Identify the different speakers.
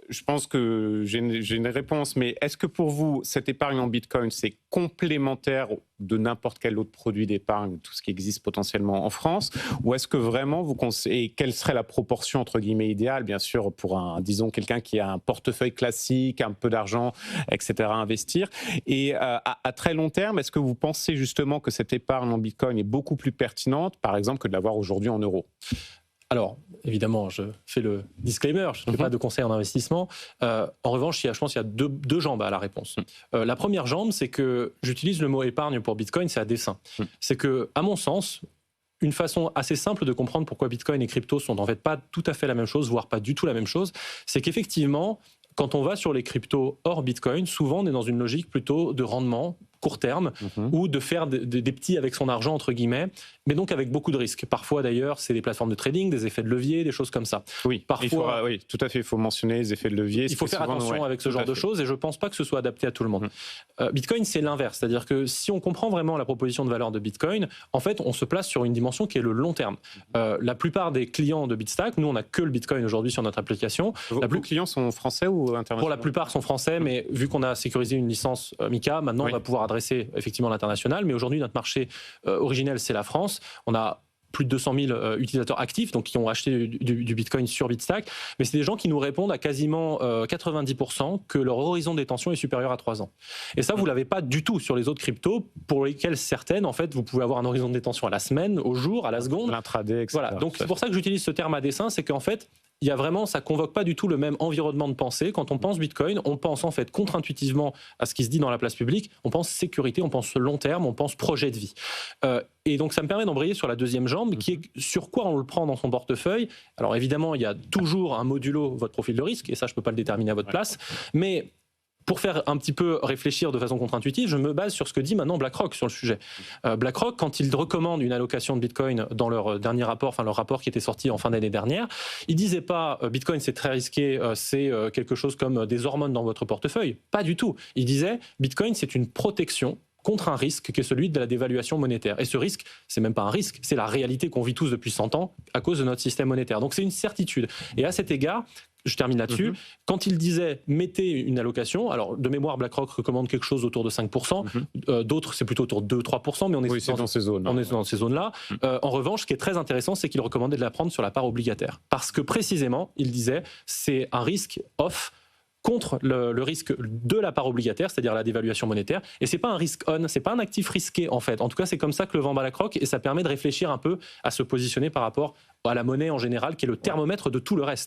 Speaker 1: je pense que j'ai une réponse, mais est-ce que pour vous, cette épargne en Bitcoin, c'est complémentaire de n'importe quel autre produit d'épargne, tout ce qui existe potentiellement en France, ou est-ce que vraiment vous conseillez, quelle serait la proportion entre guillemets idéale, bien sûr, pour disons quelqu'un qui a un portefeuille classique, un peu d'argent, etc. à investir, et à très long terme, est-ce que vous pensez justement que cette épargne en Bitcoin est beaucoup plus pertinente, par exemple, que de l'avoir aujourd'hui en euros?
Speaker 2: Alors, évidemment, je fais le disclaimer, je ne fais pas de conseils en investissement. En revanche, je pense qu'il y a deux jambes à la réponse. La première jambe, c'est que j'utilise le mot épargne pour Bitcoin, c'est à dessein. C'est que, à mon sens, une façon assez simple de comprendre pourquoi Bitcoin et crypto sont en fait pas tout à fait la même chose, voire pas du tout la même chose, c'est qu'effectivement, quand on va sur les cryptos hors Bitcoin, souvent on est dans une logique plutôt de rendement court terme ou de faire des petits avec son argent, entre guillemets, mais donc avec beaucoup de risques. Parfois, d'ailleurs, c'est des plateformes de trading, des effets de levier, des choses comme ça.
Speaker 1: Oui, parfois, oui, tout à fait, il faut mentionner les effets de levier.
Speaker 2: Il faut faire attention avec ce genre de choses et je ne pense pas que ce soit adapté à tout le monde. Bitcoin, c'est l'inverse, c'est-à-dire que si on comprend vraiment la proposition de valeur de Bitcoin, en fait, on se place sur une dimension qui est le long terme. La plupart des clients de Bitstack, nous, on n'a que le Bitcoin aujourd'hui sur notre application.
Speaker 1: Vos clients sont français ou internationaux?
Speaker 2: Pour la plupart sont français, mais vu qu'on a sécurisé une licence MiCA, maintenant on va pouvoir adresser effectivement l'international. Mais aujourd'hui, notre marché originel, c'est la France. On a plus de 200 000 utilisateurs actifs, donc qui ont acheté du Bitcoin sur Bitstack. Mais c'est des gens qui nous répondent à quasiment 90% que leur horizon de détention est supérieur à 3 ans. Et ça, vous ne l'avez pas du tout sur les autres cryptos, pour lesquelles certaines, en fait, vous pouvez avoir un horizon de détention à la semaine, au jour, à la seconde.
Speaker 1: L'intraday, etc.
Speaker 2: Voilà. Donc c'est pour ça que j'utilise ce terme à dessein, c'est qu'en fait, il y a vraiment, ça convoque pas du tout le même environnement de pensée. Quand on pense Bitcoin, on pense en fait contre-intuitivement à ce qui se dit dans la place publique. On pense sécurité, on pense long terme, on pense projet de vie. Et donc ça me permet d'embrayer sur la deuxième jambe, qui est sur quoi on le prend dans son portefeuille. Alors évidemment, il y a toujours un modulo votre profil de risque, et ça je peux pas le déterminer à votre place, mais pour faire un petit peu réfléchir de façon contre-intuitive, je me base sur ce que dit maintenant BlackRock sur le sujet. BlackRock, quand ils recommandent une allocation de Bitcoin dans leur dernier rapport, enfin leur rapport qui était sorti en fin d'année dernière, ils disaient pas Bitcoin c'est très risqué, c'est quelque chose comme des hormones dans votre portefeuille. Pas du tout. Ils disaient Bitcoin c'est une protection contre un risque qui est celui de la dévaluation monétaire. Et ce risque, c'est même pas un risque, c'est la réalité qu'on vit tous depuis 100 ans à cause de notre système monétaire. Donc c'est une certitude. Et à cet égard, je termine là-dessus. Quand il disait mettez une allocation, alors de mémoire, BlackRock recommande quelque chose autour de 5%, d'autres c'est plutôt autour de 2-3%, mais on est,
Speaker 1: dans ces zones.
Speaker 2: On est dans ces zones-là. En revanche, ce qui est très intéressant, c'est qu'il recommandait de la prendre sur la part obligataire. Parce que précisément, il disait c'est un risque off contre le risque de la part obligataire, c'est-à-dire la dévaluation monétaire. Et c'est pas un risque on, c'est pas un actif risqué en fait. En tout cas, c'est comme ça que le vend BlackRock et ça permet de réfléchir un peu à se positionner par rapport à la monnaie en général, qui est le thermomètre de tout le reste.